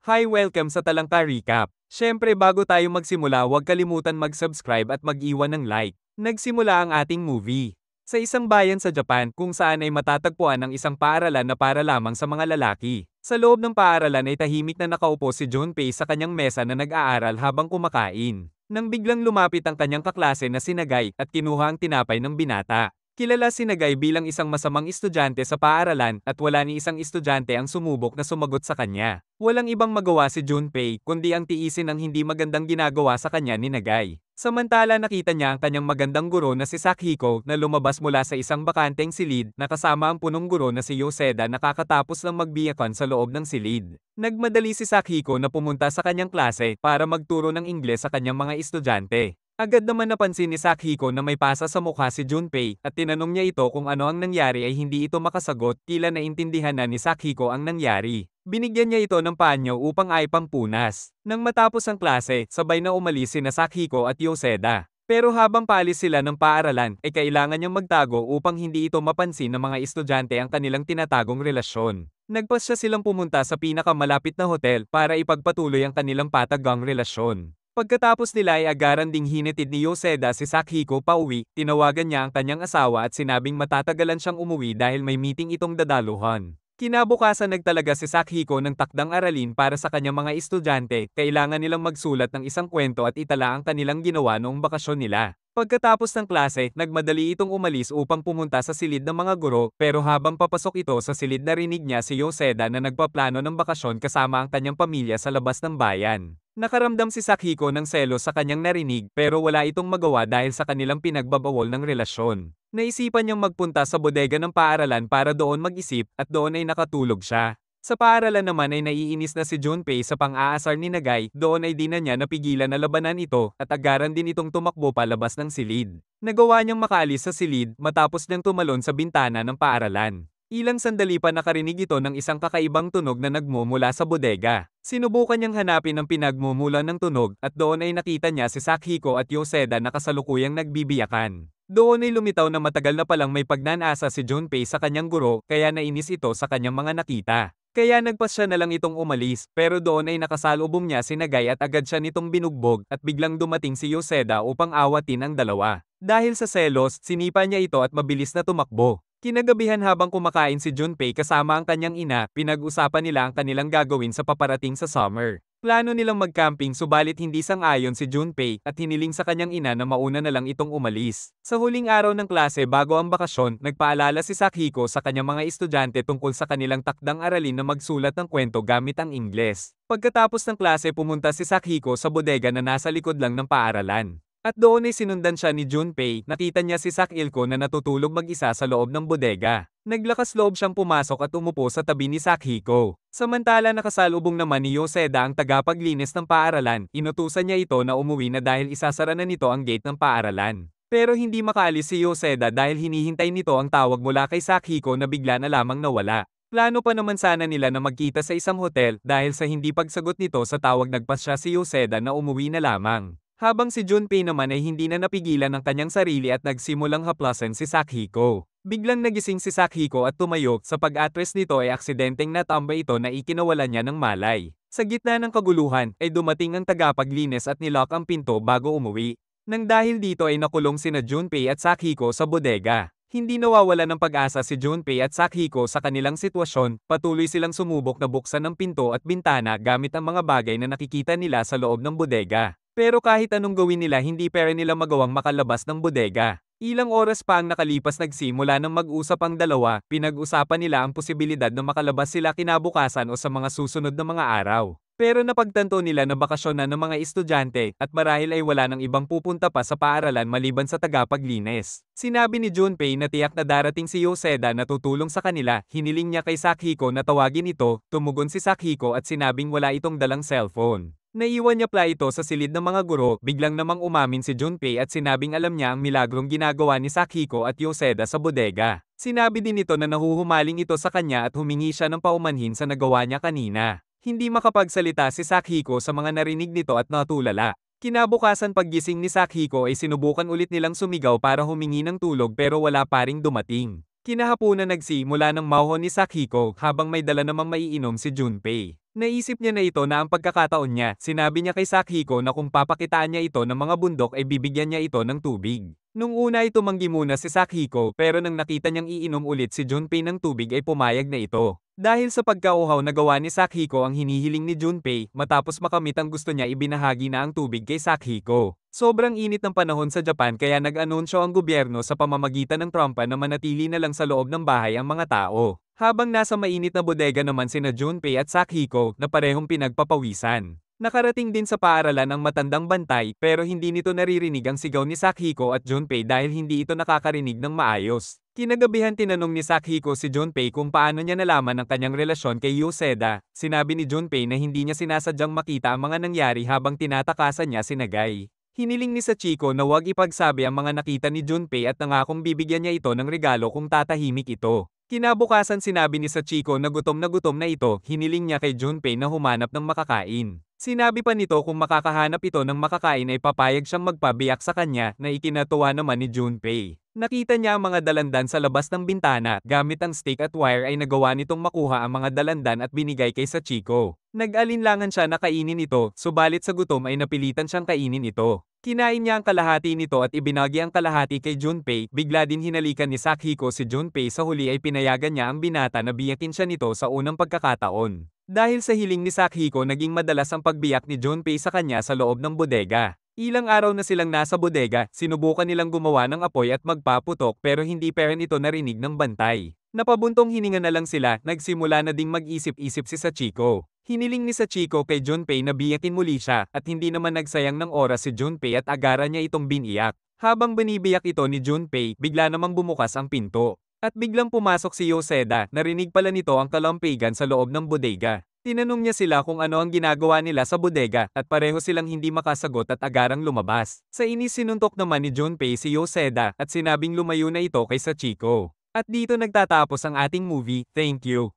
Hi, welcome sa Talangka Recap. Syempre bago tayo magsimula, huwag kalimutan mag-subscribe at mag-iwan ng like. Nagsimula ang ating movie. Sa isang bayan sa Japan kung saan ay matatagpuan ang isang paaralan na para lamang sa mga lalaki. Sa loob ng paaralan ay tahimik na nakaupo si Junpei sa kanyang mesa na nag-aaral habang kumakain. Nang biglang lumapit ang kanyang kaklase na si Nagai at kinuha ang tinapay ng binata. Kilala si Nagai bilang isang masamang estudyante sa paaralan at wala ni isang estudyante ang sumubok na sumagot sa kanya. Walang ibang magawa si Junpei kundi ang tiisin ang hindi magandang ginagawa sa kanya ni Nagai. Samantala nakita niya ang kanyang magandang guro na si Sakihiko na lumabas mula sa isang bakanteng silid na kasama ang punong guro na si Yoseda na kakatapos lang magbiyakan sa loob ng silid. Nagmadali si Sakihiko na pumunta sa kanyang klase para magturo ng Ingles sa kanyang mga estudyante. Agad naman napansin ni Sakihiko na may pasa sa mukha si Junpei at tinanong niya ito kung ano ang nangyari ay hindi ito makasagot, tila naintindihan na ni Sakihiko ang nangyari. Binigyan niya ito ng panyo upang ay pampunas. Nang matapos ang klase, sabay na umalis sina Sakihiko at Yoseda. Pero habang paalis sila ng paaralan, ay kailangan niyang magtago upang hindi ito mapansin ng mga estudyante ang kanilang tinatagong relasyon. Nagpasya silang pumunta sa pinakamalapit na hotel para ipagpatuloy ang kanilang patagang relasyon. Pagkatapos nila ay agaran ding hinatid ni Yoseda si Sakihiko pauwi, tinawagan niya ang kanyang asawa at sinabing matatagalan siyang umuwi dahil may meeting itong dadaluhan. Kinabukasan nagtalaga si Sakihiko ng takdang aralin para sa kanyang mga estudyante, kailangan nilang magsulat ng isang kwento at itala ang kanilang ginawa noong bakasyon nila. Pagkatapos ng klase, nagmadali itong umalis upang pumunta sa silid ng mga guro, pero habang papasok ito sa silid narinig niya si Yoseda na nagpaplano ng bakasyon kasama ang kanyang pamilya sa labas ng bayan. Nakaramdam si Sakihiko ng selos sa kanyang narinig pero wala itong magawa dahil sa kanilang pinagbabawal ng relasyon. Naisipan niyang magpunta sa bodega ng paaralan para doon mag-isip at doon ay nakatulog siya. Sa paaralan naman ay naiinis na si Junpei sa pang-aasar ni Nagai, doon ay di na niya napigilan na labanan ito at agaran din itong tumakbo palabas ng silid. Nagawa niyang makaalis sa silid matapos niyang tumalon sa bintana ng paaralan. Ilang sandali pa nakarinig ito ng isang kakaibang tunog na nagmumula sa bodega. Sinubukan niyang hanapin ang pinagmumulan ng tunog at doon ay nakita niya si Sakihiko at Yoseda na kasalukuyang nagbibiyakan. Doon ay lumitaw na matagal na palang may pagnanasa si Junpei sa kanyang guro kaya nainis ito sa kanyang mga nakita. Kaya nagpasya na lang itong umalis pero doon ay nakasalubong niya si Nagai at agad siya nitong binugbog at biglang dumating si Yoseda upang awatin ang dalawa. Dahil sa selos, sinipa niya ito at mabilis na tumakbo. Kinagabihan habang kumakain si Junpei kasama ang kanyang ina, pinag-usapan nila ang kanilang gagawin sa paparating sa summer. Plano nilang mag-camping subalit hindi sang-ayon si Junpei at hiniling sa kanyang ina na mauna na lang itong umalis. Sa huling araw ng klase bago ang bakasyon, nagpaalala si Sakihiko sa kanyang mga estudyante tungkol sa kanilang takdang aralin na magsulat ng kwento gamit ang Ingles. Pagkatapos ng klase pumunta si Sakihiko sa bodega na nasa likod lang ng paaralan. At doon ay sinundan siya ni Junpei, nakita niya si Sakihiko na natutulog mag-isa sa loob ng bodega. Naglakas loob siyang pumasok at umupo sa tabi ni Sakihiko. Samantala nakasalubong naman ni Yoseda ang tagapaglinis ng paaralan, inutusan niya ito na umuwi na dahil isasara na nito ang gate ng paaralan. Pero hindi makaalis si Yoseda dahil hinihintay nito ang tawag mula kay Sakihiko na bigla na lamang nawala. Plano pa naman sana nila na magkita sa isang hotel dahil sa hindi pagsagot nito sa tawag nagpasya si Yoseda na umuwi na lamang. Habang si Junpei naman ay hindi na napigilan ang kanyang sarili at nagsimulang haplasan si Sakihiko. Biglang nagising si Sakihiko at tumayo, sa pag-atres nito ay aksidenteng natambay ito na ikinawalan niya ng malay. Sa gitna ng kaguluhan ay dumating ang tagapaglinis at nilock ang pinto bago umuwi. Nang dahil dito ay nakulong sina Junpei at Sakihiko sa bodega. Hindi nawawala ng pag-asa si Junpei at Sakihiko sa kanilang sitwasyon, patuloy silang sumubok na buksan ng pinto at bintana gamit ang mga bagay na nakikita nila sa loob ng bodega. Pero kahit anong gawin nila hindi pera nila magawang makalabas ng bodega. Ilang oras pa ang nakalipas nagsimula ng mag-usap ang dalawa, pinag-usapan nila ang posibilidad na makalabas sila kinabukasan o sa mga susunod na mga araw. Pero napagtanto nila na bakasyon na ng mga estudyante at marahil ay wala nang ibang pupunta pa sa paaralan maliban sa tagapaglinis. Sinabi ni Junpei na tiyak na darating si Yoseda na tutulong sa kanila, hiniling niya kay Sakihiko na tawagin ito, tumugon si Sakihiko at sinabing wala itong dalang cellphone. Naiwan niya pala ito sa silid ng mga guro, biglang namang umamin si Junpei at sinabing alam niya ang milagrong ginagawa ni Sakihiko at Yoseda sa bodega. Sinabi din nito na nahuhumaling ito sa kanya at humingi siya ng paumanhin sa nagawa niya kanina. Hindi makapagsalita si Sakihiko sa mga narinig nito at natulala. Kinabukasan paggising ni Sakihiko ay sinubukan ulit nilang sumigaw para humingi ng tulog pero wala pa ring dumating. Kinahapunan nagsimula ng mauho ni Sakihiko habang may dala namang maiinom si Junpei. Naisip niya na ito na ang pagkakataon niya, sinabi niya kay Sakiko na kung papakitaan niya ito ng mga bundok ay bibigyan niya ito ng tubig. Nung una ay tumanggi muna si Sakiko pero nang nakita niyang iinom ulit si Junpei ng tubig ay pumayag na ito. Dahil sa pagkauhaw na gawa ni Sakiko ang hinihiling ni Junpei, matapos makamit ang gusto niya ibinahagi na ang tubig kay Sakiko. Sobrang init ng panahon sa Japan kaya nag-anunsyo ang gobyerno sa pamamagitan ng trompa na manatili na lang sa loob ng bahay ang mga tao. Habang nasa mainit na bodega naman sina Junpei at Sakiko na parehong pinagpapawisan. Nakarating din sa paaralan ang matandang bantay pero hindi nito naririnig ang sigaw ni Sakiko at Junpei dahil hindi ito nakakarinig ng maayos. Kinagabihan tinanong ni Sakiko si Junpei kung paano niya nalaman ang kanyang relasyon kay Yoseda. Sinabi ni Junpei na hindi niya sinasadyang makita ang mga nangyari habang tinatakasan niya si Nagai. Hiniling ni Sachiko na huwag ipagsabi ang mga nakita ni Junpei at nangakong bibigyan niya ito ng regalo kung tatahimik ito. Kinabukasan sinabi ni Sachiko na gutom na ito, hiniling niya kay Junpei na humanap ng makakain. Sinabi pa nito kung makakahanap ito ng makakain ay papayag siyang magpabiyak sa kanya na ikinatuwa naman ni Junpei. Nakita niya ang mga dalandan sa labas ng bintana, gamit ang stick at wire ay nagawa nitong makuha ang mga dalandan at binigay kay Sachiko. Nag-alinlangan siya na kainin ito, subalit sa gutom ay napilitan siyang kainin ito. Kinain niya ang kalahati nito at ibinagi ang kalahati kay Junpei, bigla din hinalikan ni Sakiko si Junpei sa huli ay pinayagan niya ang binata na biyakin siya nito sa unang pagkakataon. Dahil sa hiling ni Sakiko naging madalas ang pagbiyak ni Junpei sa kanya sa loob ng bodega. Ilang araw na silang nasa bodega, sinubukan nilang gumawa ng apoy at magpaputok pero hindi pa rin ito narinig ng bantay. Napabuntong hininga na lang sila, nagsimula na ding mag-isip-isip si Sachiko. Hiniling ni Sachiko kay Junpei na biyakin muli siya at hindi naman nagsayang ng oras si Junpei at agaran niya itong biniyak. Habang binibiyak ito ni Junpei, bigla namang bumukas ang pinto. At biglang pumasok si Yoseda, narinig pala nito ang kalampigan sa loob ng bodega. Tinanong niya sila kung ano ang ginagawa nila sa bodega at pareho silang hindi makasagot at agarang lumabas. Sa inis sinuntok naman ni Junpei si Yoseda at sinabing lumayo na ito kay Sachiko. At dito nagtatapos ang ating movie, thank you.